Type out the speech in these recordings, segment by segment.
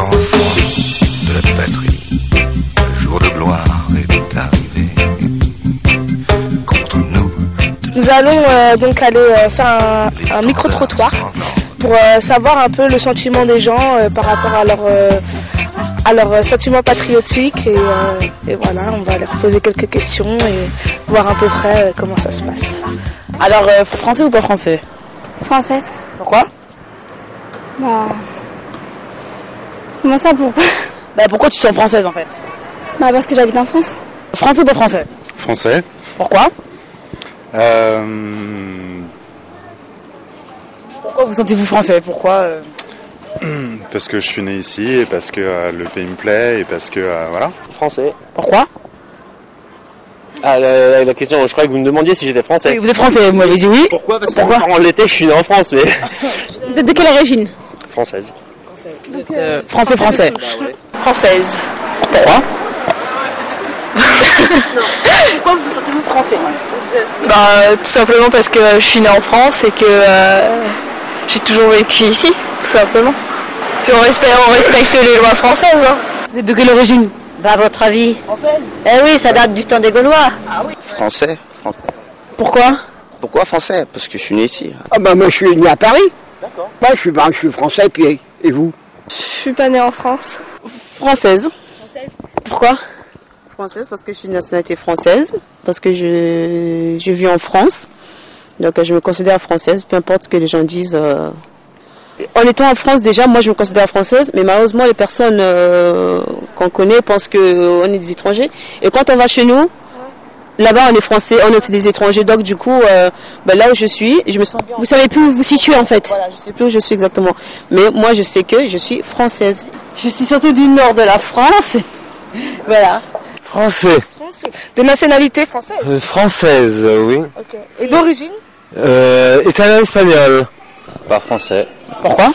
enfants de la patrie, le jour de gloire est arrivé. Contre nous. Nous allons donc aller faire un micro-trottoir pour savoir un peu le sentiment des gens par rapport à leur sentiment patriotique et voilà, on va leur poser quelques questions et voir à peu près comment ça se passe. Alors, français ou pas français? Française. Pourquoi? Bah... Comment ça, pourquoi? Bah pourquoi tu te sens française en fait? Bah parce que j'habite en France. Français ou pas français? Français. Pourquoi? Pourquoi vous sentez-vous français? Pourquoi Parce que je suis né ici et parce que le pays me plaît et parce que voilà. Français. Pourquoi? Ah, la question, je croyais que vous me demandiez si j'étais français. Oui, vous êtes français, vous m'avez dit oui. Pourquoi? Parce que mes parents l'étaient, je suis né en France, mais... Vous êtes de quelle origine? Française. Français. Française. Pourquoi? Pourquoi vous sentez-vous français? Bah tout simplement parce que je suis née en France et que j'ai toujours vécu ici, tout simplement. Puis on respecte les lois françaises. Hein. Vous êtes de quelle origine? Bah à votre avis? Française. Eh oui, ça date du temps des Gaulois. Ah oui. Français. Pourquoi? Pourquoi français? Parce que je suis né ici. Ah bah moi je suis né à Paris. D'accord. Moi je suis français, puis et vous? Je suis pas née en France. Française. Pourquoi? Française parce que je suis de nationalité française, parce que je vis en France, donc je me considère française, peu importe ce que les gens disent. En étant en France déjà, moi je me considère française, mais malheureusement les personnes qu'on connaît pensent qu'on est des étrangers, et quand on va chez nous, là-bas on est français, on est aussi des étrangers, donc du coup là où je suis, je me sens bien. Vous savez plus où vous situez en fait? Voilà, je sais plus où je suis exactement, mais moi je sais que je suis française. Je suis surtout du nord de la France, voilà. Français. De nationalité française? Française, oui. Ok. Et d'origine? Italien, espagnol. Pas français. Pourquoi?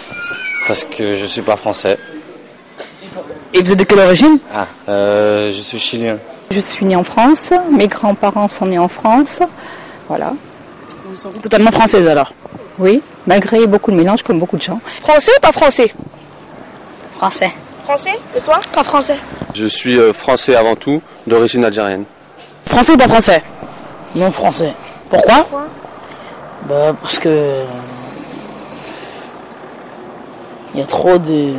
Parce que je suis pas français. Et vous êtes de quelle origine? Je suis chilien. Je suis née en France, mes grands-parents sont nés en France, voilà. Vous vous sentez totalement française alors? Oui, malgré beaucoup de mélanges comme beaucoup de gens. Français ou pas français? Français. Français? Et toi? Pas français. Je suis français avant tout, d'origine algérienne. Français ou pas français? Non français. Pourquoi? Bah parce que... Il y a trop de...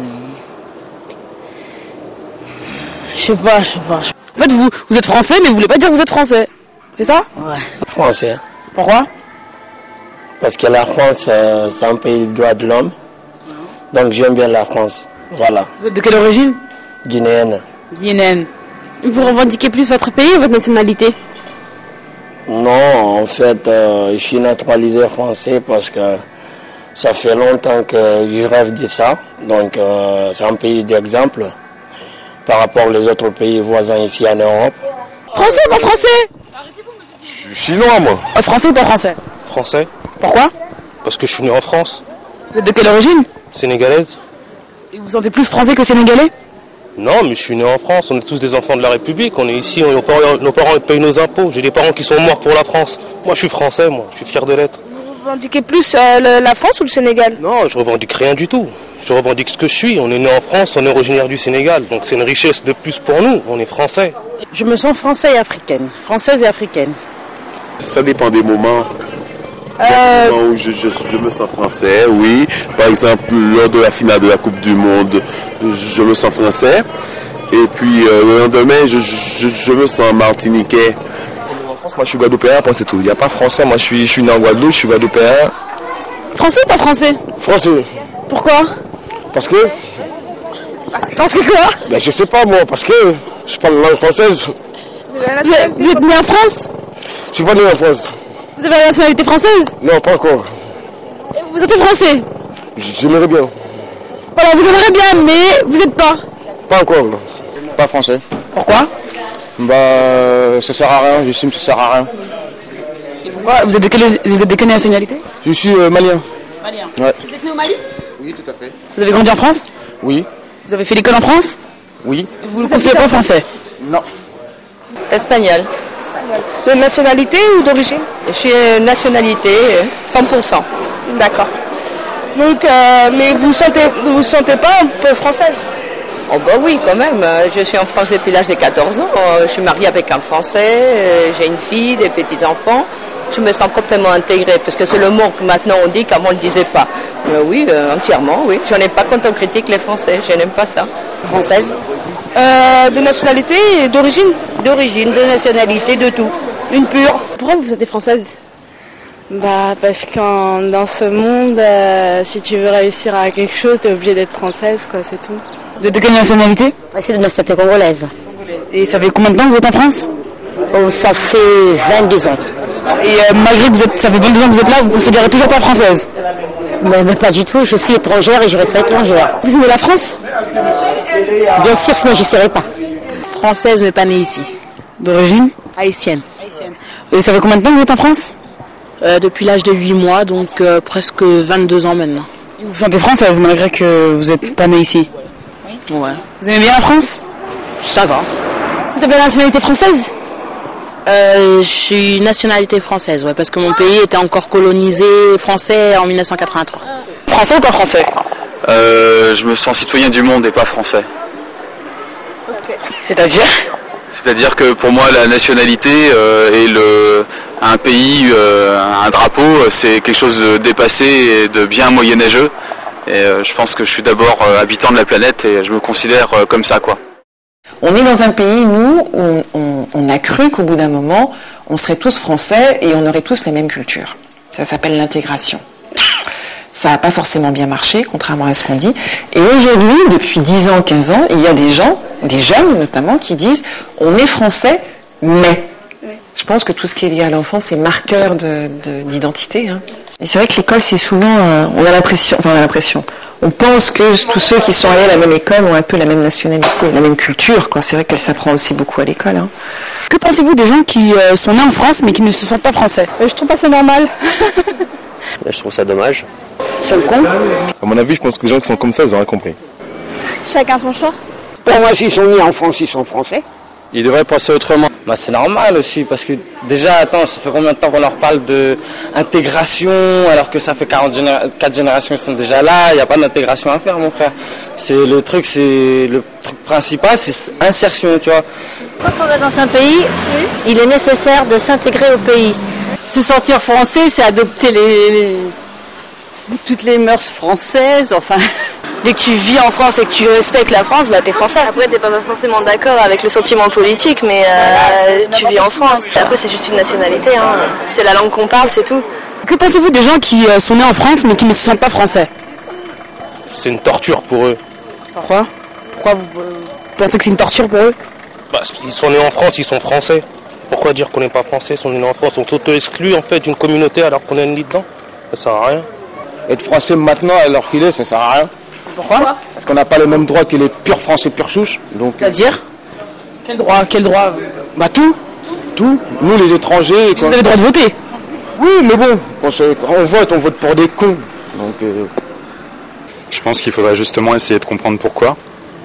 Je sais pas. En fait, vous êtes français, mais vous voulez pas dire que vous êtes français. C'est ça? Ouais. Français. Pourquoi? Parce que la France, c'est un pays de droits de l'homme. Donc j'aime bien la France. Voilà. Vous êtes de quelle origine? Guinéenne. Guinéenne. Vous revendiquez plus votre pays ou votre nationalité? Non, en fait, je suis naturalisé français parce que ça fait longtemps que je rêve de ça. Donc c'est un pays d'exemple par rapport aux autres pays voisins ici en Europe. Français, pas français? Je suis chinois, moi. Français ou pas français? Français. Pourquoi? Parce que je suis né en France. Vous êtes de quelle origine? Sénégalaise. Et vous vous sentez plus français que sénégalais? Non, mais je suis né en France, on est tous des enfants de la République, on est ici, nos parents payent nos impôts. J'ai des parents qui sont morts pour la France. Moi je suis français, je suis fier de l'être. Vous revendiquez plus la France ou le Sénégal? Non, je revendique rien du tout. Je revendique ce que je suis. On est né en France, on est originaire du Sénégal. Donc c'est une richesse de plus pour nous, on est français. Je me sens française et africaine. Ça dépend des moments. Des moments où je me sens français, oui. Par exemple, lors de la finale de la Coupe du Monde, je me sens français. Et puis le lendemain, je me sens martiniquais. En France, moi je suis guadeloupéen, c'est tout. Il n'y a pas français, moi je suis né en Guadeloupe, je suis guadeloupéen. Français ou pas français? Français. Pourquoi? Parce que Parce que quoi? ben, je sais pas moi, parce que je parle la langue française. Vous êtes né en France? Je suis pas né en France. Vous avez la nationalité française? Non, pas encore. Et vous êtes français? J'aimerais bien. Voilà, vous aimeriez bien, mais vous n'êtes pas. Pas encore, non. Pas français. Pourquoi? Bah ça sert à rien, j'estime que ça sert à rien. Pourquoi? Vous êtes de quelle nationalité? Je suis malien. Malien. Ouais. Vous êtes né au Mali? Oui, tout à fait. Vous avez grandi en France? Oui. Vous avez fait l'école en France? Oui. Vous ne pensez pas français? Non. Espagnol. De nationalité ou d'origine? Je suis nationalité 100%. D'accord. Donc, mais vous sentez pas un peu française? Oh bah oui, quand même. Je suis en France depuis l'âge de 14 ans. Je suis mariée avec un Français, j'ai une fille, des petits-enfants. Je me sens complètement intégrée, parce que c'est le mot que maintenant on dit, qu'avant on ne le disait pas. Mais oui, entièrement, oui. Je n'aime pas quand on critique les Français, je n'aime pas ça. Française. De nationalité et d'origine. D'origine, de nationalité, de tout. Une pure. Pourquoi vous êtes française? Bah parce que dans ce monde, si tu veux réussir à quelque chose, t'es obligé d'être française, quoi, c'est tout. Vous êtes de quelle nationalité? C'est de nationalité congolaise. Et ça fait combien de temps que vous êtes en France? Oh, ça fait 22 ans. Et malgré que ça fait 22 ans que vous êtes là, vous ne considérez toujours pas française? Mais pas du tout, je suis étrangère et je resterai étrangère. Vous aimez la France? Bien sûr, sinon je ne serais pas. Française, mais pas née ici. D'origine? Haïtienne. Et ça fait combien de temps que vous êtes en France? Depuis l'âge de 8 mois, donc presque 22 ans maintenant. Et vous vous sentez française malgré que vous n'êtes pas née ici? Ouais. Vous aimez bien la France? Ça va. Vous avez la nationalité française? Je suis nationalité française, ouais, parce que mon pays était encore colonisé français en 1983. Français ou pas français? Je me sens citoyen du monde et pas français. Okay. C'est-à-dire? C'est-à-dire que pour moi la nationalité et un pays, un drapeau, c'est quelque chose de dépassé et de bien moyenâgeux. Et je pense que je suis d'abord habitant de la planète et je me considère comme ça, quoi. On est dans un pays, nous, où on a cru qu'au bout d'un moment, on serait tous français et on aurait tous les mêmes cultures. Ça s'appelle l'intégration. Ça n'a pas forcément bien marché, contrairement à ce qu'on dit. Et aujourd'hui, depuis 10 ans, 15 ans, il y a des gens, des jeunes notamment, qui disent « on est français, mais… » Je pense que tout ce qui est lié à l'enfance, c'est marqueur d'identité. Hein. Et c'est vrai que l'école, c'est souvent… on a l'impression… On pense que tous ceux qui sont allés à la même école ont un peu la même nationalité, la même culture, quoi. C'est vrai qu'elle s'apprend aussi beaucoup à l'école. Hein. Que pensez-vous des gens qui sont nés en France mais qui ne se sentent pas français? Je trouve pas ça normal. Je trouve ça dommage. C'est le con. À mon avis, je pense que les gens qui sont comme ça, ils ont rien compris. Chacun son choix. Pour moi, s'ils sont nés en France, ils sont français. Ils devraient penser autrement. Bah, c'est normal aussi, parce que déjà, attends, ça fait combien de temps qu'on leur parle d'intégration, alors que ça fait 4 générations qu'ils sont déjà là, il n'y a pas d'intégration à faire, mon frère. Le truc principal, c'est insertion, tu vois. Quand on va dans un pays, il est nécessaire de s'intégrer au pays. Se sentir français, c'est adopter toutes les mœurs françaises, enfin... Dès que tu vis en France et que tu respectes la France, bah t'es français. Après t'es pas forcément d'accord avec le sentiment politique, mais tu vis en France. Après c'est juste une nationalité, hein. C'est la langue qu'on parle, c'est tout. Que pensez-vous des gens qui sont nés en France mais qui ne se sentent pas français? C'est une torture pour eux. Pourquoi vous pensez que c'est une torture pour eux? Ils sont nés en France, ils sont français. Pourquoi dire qu'on n'est pas français, ils sont nés en France? On s'auto-exclut en fait d'une communauté alors qu'on est né dedans. Ça sert à rien. Être français maintenant alors qu'il est, ça sert à rien. Pourquoi? Parce qu'on n'a pas les mêmes droits que les purs français, pure souche. C'est-à-dire? Quel droit? Bah tout. Nous les étrangers. Vous avez le droit de voter? Oui, mais bon, quand on vote pour des cons. Donc, Je pense qu'il faudrait justement essayer de comprendre pourquoi.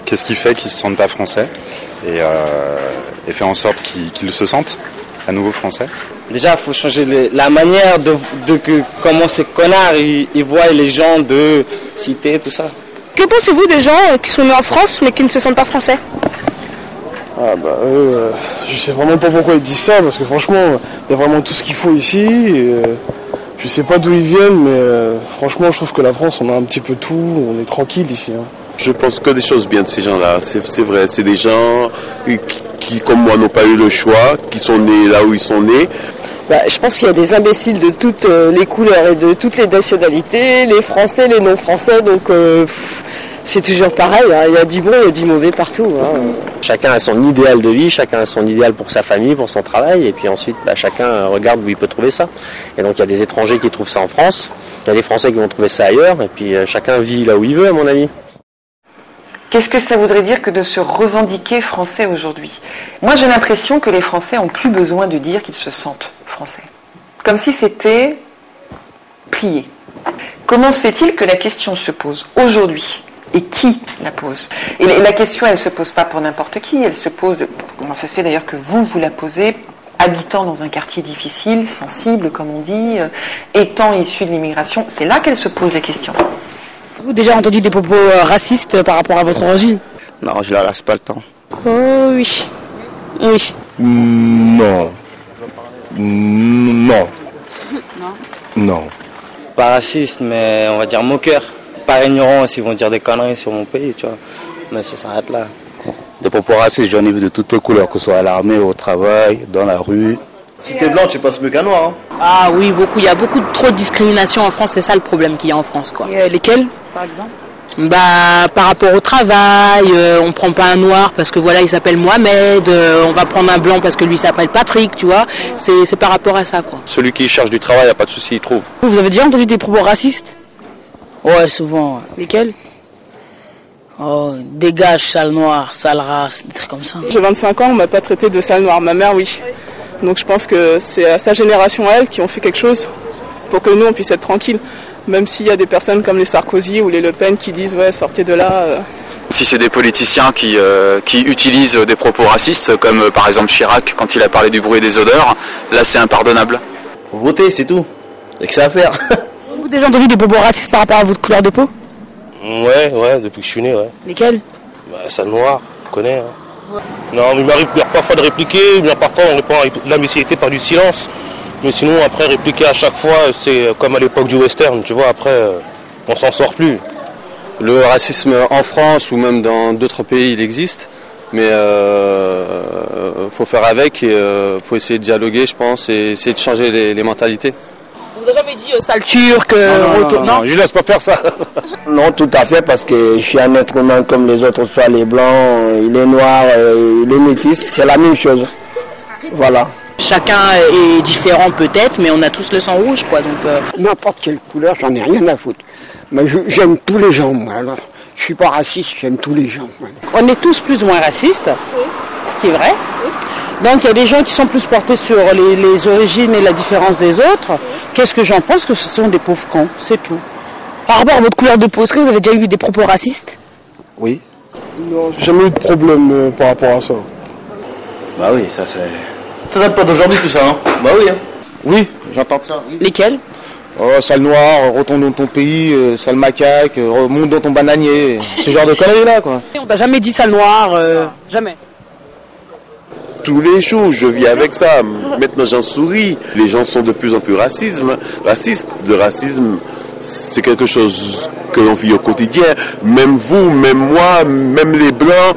Qu'est-ce qui fait qu'ils ne se sentent pas français et faire en sorte qu'ils se sentent à nouveau français. Déjà, il faut changer la manière comment ces connards ils voient les gens de citer, tout ça. Que pensez-vous des gens qui sont nés en France mais qui ne se sentent pas français? Je sais vraiment pas pourquoi ils disent ça, parce que franchement, il y a vraiment tout ce qu'il faut ici. Et, je sais pas d'où ils viennent, mais franchement, je trouve que la France, on a un petit peu tout, on est tranquille ici. Hein. Je pense que des choses bien de ces gens-là, c'est vrai, c'est des gens qui, comme moi, n'ont pas eu le choix, qui sont nés là où ils sont nés. Je pense qu'il y a des imbéciles de toutes les couleurs et de toutes les nationalités, les Français, les non-Français, donc c'est toujours pareil, hein. Il y a du bon, il y a du mauvais partout. Hein. Chacun a son idéal de vie, chacun a son idéal pour sa famille, pour son travail, et puis ensuite chacun regarde où il peut trouver ça. Et donc il y a des étrangers qui trouvent ça en France, il y a des Français qui vont trouver ça ailleurs, et puis chacun vit là où il veut, à mon avis. Qu'est-ce que ça voudrait dire que de se revendiquer français aujourd'hui? Moi, j'ai l'impression que les Français n'ont plus besoin de dire qu'ils se sentent français. Comme si c'était plié. Comment se fait-il que la question se pose aujourd'hui? Et qui la pose? Et la question, elle ne se pose pas pour n'importe qui, elle se pose... Comment ça se fait d'ailleurs que vous la posez, habitant dans un quartier difficile, sensible, comme on dit, étant issu de l'immigration? C'est là qu'elle se pose la question. Vous avez déjà entendu des propos racistes par rapport à votre origine? Non, je la laisse pas le temps. Oh oui. Oui. Non. Non. Non. Pas raciste, mais on va dire moqueur. Pas ignorant aussi, ils vont dire des conneries sur mon pays, tu vois. Mais ça s'arrête là. Des propos racistes, j'en ai vu de toutes les couleurs, que ce soit à l'armée, au travail, dans la rue. Si t'es blanc, tu passes mieux qu'un noir. Hein. Ah oui, beaucoup. Il y a beaucoup trop de discrimination en France. C'est ça le problème qu'il y a en France, quoi. Et, lesquels, par exemple? Bah, par rapport au travail, on prend pas un noir parce que voilà, il s'appelle Mohamed, on va prendre un blanc parce que lui s'appelle Patrick, tu vois. C'est par rapport à ça, quoi. Celui qui cherche du travail, il n'y a pas de souci, il trouve. Vous avez déjà entendu des propos racistes? Ouais, souvent. Lesquels? Oh, dégage, sale noir, sale race, des trucs comme ça. J'ai 25 ans, on m'a pas traité de sale noir. Ma mère, oui. Donc je pense que c'est à sa génération, elle, qui ont fait quelque chose pour que nous, on puisse être tranquilles. Même s'il y a des personnes comme les Sarkozy ou les Le Pen qui disent « ouais, sortez de là ». Si c'est des politiciens qui utilisent des propos racistes, comme par exemple Chirac quand il a parlé du bruit et des odeurs, là c'est impardonnable. Faut voter, c'est tout. Et que ça à faire. Vous avez déjà entendu des propos racistes par rapport à votre couleur de peau? Ouais, depuis que je suis né, ouais. Lesquels? Bah, sale noir, on connaît. Hein. Non, mais il m'arrive parfois de répliquer, mais parfois on répond à l'imbécilité par du silence. Mais sinon, après, répliquer à chaque fois, c'est comme à l'époque du western, tu vois, après, on s'en sort plus. Le racisme en France ou même dans d'autres pays, il existe, mais faut faire avec et faut essayer de dialoguer, je pense, et essayer de changer les mentalités. On vous a jamais dit sale turc, non, je laisse pas faire ça. Non, tout à fait, parce que je suis un être humain comme les autres, soit les blancs, les noirs, les métis, c'est la même chose. Voilà. Chacun est différent peut-être, mais on a tous le sang rouge, quoi. Donc n'importe quelle couleur, j'en ai rien à foutre. Mais j'aime tous les gens, moi. Alors, je suis pas raciste, j'aime tous les gens. Moi. On est tous plus ou moins racistes, ce qui est vrai. Donc il y a des gens qui sont plus portés sur les origines et la différence des autres. Qu'est-ce que j'en pense? Que ce sont des pauvres cons, c'est tout. Par rapport à votre couleur de peau, est-ce que vous avez déjà eu des propos racistes? Oui. Non, j'ai jamais eu de problème par rapport à ça. Bah oui, ça c'est... Ça date pas d'aujourd'hui tout ça, hein? Bah oui, hein. Oui, j'entends ça. Oui. Lesquels? Oh, sale noir, retourne dans ton pays, sale macaque, remonte dans ton bananier. Ce genre de conneries là, quoi. On t'a jamais dit sale noir, jamais. Tous les jours, je vis avec ça. Maintenant, j'en souris. Les gens sont de plus en plus racistes. Le racisme, c'est quelque chose que l'on vit au quotidien. Même vous, même moi, même les Blancs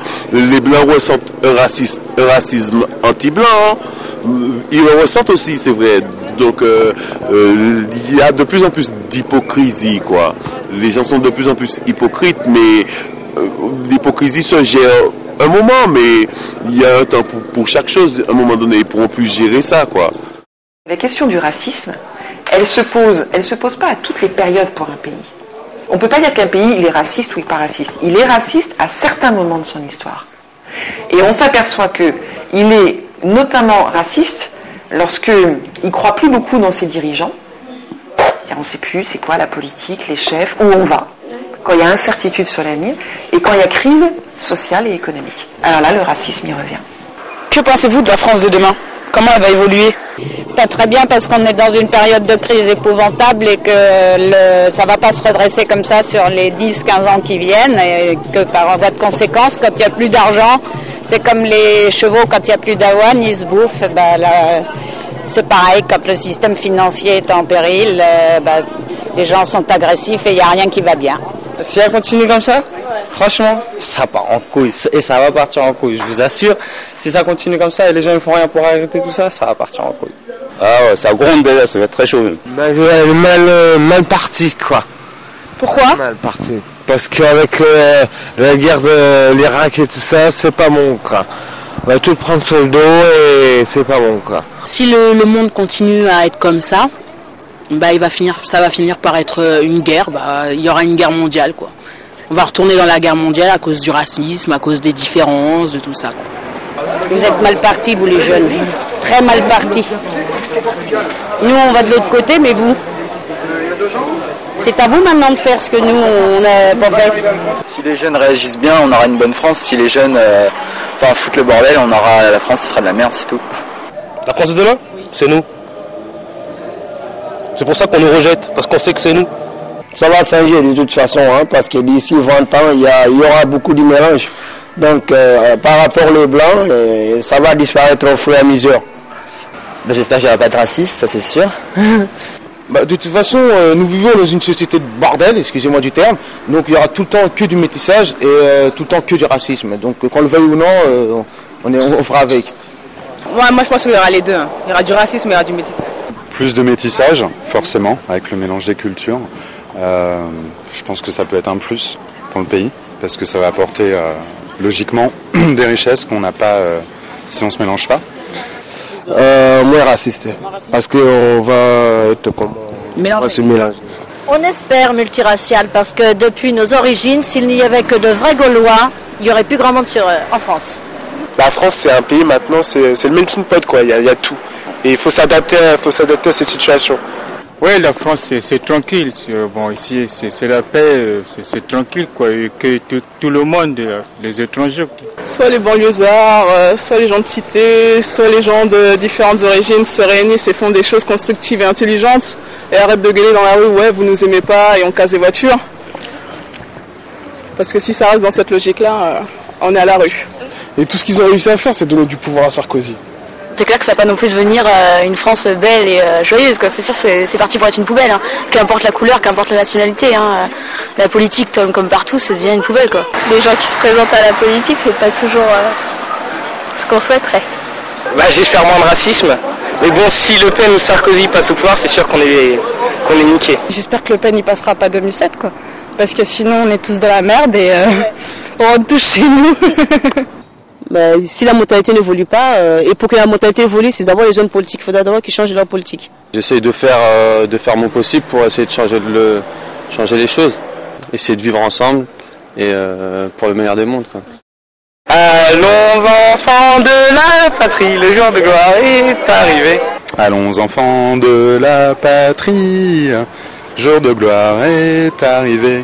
ressentent un racisme anti-blanc. Ils le ressentent aussi, c'est vrai. Donc, il y a de plus en plus d'hypocrisie, quoi. Les gens sont de plus en plus hypocrites, mais l'hypocrisie se gère un moment, mais il y a un temps pour chaque chose. À un moment donné, ils pourront plus gérer ça, quoi. La question du racisme, elle se pose pas à toutes les périodes pour un pays. On ne peut pas dire qu'un pays il est raciste ou il n'est pas raciste. Il est raciste à certains moments de son histoire. Et on s'aperçoit qu'il est notamment raciste lorsqu'il ne croit plus beaucoup dans ses dirigeants. On ne sait plus c'est quoi la politique, les chefs, où on va. Quand il y a incertitude sur l'avenir et quand il y a crise sociale et économique. Alors là, le racisme y revient. Que pensez-vous de la France de demain? Comment elle va évoluer? Pas très bien parce qu'on est dans une période de crise épouvantable et que ça ne va pas se redresser comme ça sur les 10-15 ans qui viennent et que par voie de conséquence, quand il n'y a plus d'argent, c'est comme les chevaux, quand il n'y a plus d'avoine, ils se bouffent. C'est pareil, quand le système financier est en péril, les gens sont agressifs et il n'y a rien qui va bien. Si elle continue comme ça, franchement, ça part en couille. Et ça va partir en couille, je vous assure. Si ça continue comme ça et les gens ne font rien pour arrêter tout ça, ça va partir en couille. Ah ouais, ça gronde déjà, ça va être très chaud même. Mal parti, quoi. Pourquoi? Mal parti. Parce qu'avec la guerre de l'Irak et tout ça, c'est pas bon, quoi. On va tout prendre sur le dos et c'est pas bon, quoi. Si le monde continue à être comme ça, ça va finir par être une guerre. Il y aura une guerre mondiale, quoi. On va retourner dans la guerre mondiale à cause du racisme, à cause des différences, de tout ça, quoi. Vous êtes mal partis, vous les jeunes. Très mal partis. Nous, on va de l'autre côté, mais vous? C'est à vous maintenant de faire ce que nous, on n'a pas fait. Si les jeunes réagissent bien, on aura une bonne France. Si les jeunes foutent le bordel, on aura la France, ce sera de la merde, c'est tout. La France de demain, c'est nous. C'est pour ça qu'on nous rejette, parce qu'on sait que c'est nous. Ça va changer de toute façon, hein, parce que d'ici 20 ans, il y aura beaucoup de mélange. Donc par rapport aux Blancs, ça va disparaître au fur et à mesure. J'espère qu'il n'y aura pas de racisme, ça c'est sûr. De toute façon, nous vivons dans une société de bordel, excusez-moi du terme, donc il y aura tout le temps que du métissage et tout le temps que du racisme. Donc qu'on le veuille ou non, on fera avec. Moi je pense qu'il y aura les deux. Il y aura du racisme et il y aura du métissage. Plus de métissage, forcément, avec le mélange des cultures. Je pense que ça peut être un plus pour le pays, parce que ça va apporter logiquement des richesses qu'on n'a pas si on ne se mélange pas. Moins raciste, parce qu'on va être comme on va se mélanger. On espère multiracial, parce que depuis nos origines, s'il n'y avait que de vrais Gaulois, il n'y aurait plus grand monde en France. La France, c'est un pays maintenant, c'est le melting pot, quoi. Il y a tout. Et il faut s'adapter à cette situation. Oui, la France, c'est tranquille. Bon, ici, c'est la paix, c'est tranquille, quoi. Et que tout le monde, les étrangers, quoi. Soit les banlieusards, soit les gens de cité, soit les gens de différentes origines se réunissent et font des choses constructives et intelligentes et arrêtent de gueuler dans la rue, ouais, vous nous aimez pas et on casse les voitures. Parce que si ça reste dans cette logique-là, on est à la rue. Et tout ce qu'ils ont réussi à faire, c'est donner du pouvoir à Sarkozy. C'est clair que ça va pas non plus devenir une France belle et joyeuse, quoi. C'est sûr, c'est parti pour être une poubelle, hein. Qu'importe la couleur, qu'importe la nationalité, hein. La politique, comme partout, ça devient une poubelle, quoi. Les gens qui se présentent à la politique, c'est pas toujours ce qu'on souhaiterait. J'espère moins de racisme. Mais bon, si Le Pen ou Sarkozy passent au pouvoir, c'est sûr qu'on est niqué. J'espère que Le Pen il passera pas 2007, quoi. Parce que sinon on est tous dans la merde et on rentre tous chez nous. Si la mentalité n'évolue pas, et pour que la mentalité évolue, c'est d'abord les hommes politiques. Il faudra d'abord qu'ils changent leur politique. J'essaye de faire mon possible pour essayer de changer les choses. Essayer de vivre ensemble et pour le meilleur des mondes, quoi. Allons enfants de la patrie, le jour de gloire est arrivé. Allons enfants de la patrie, jour de gloire est arrivé.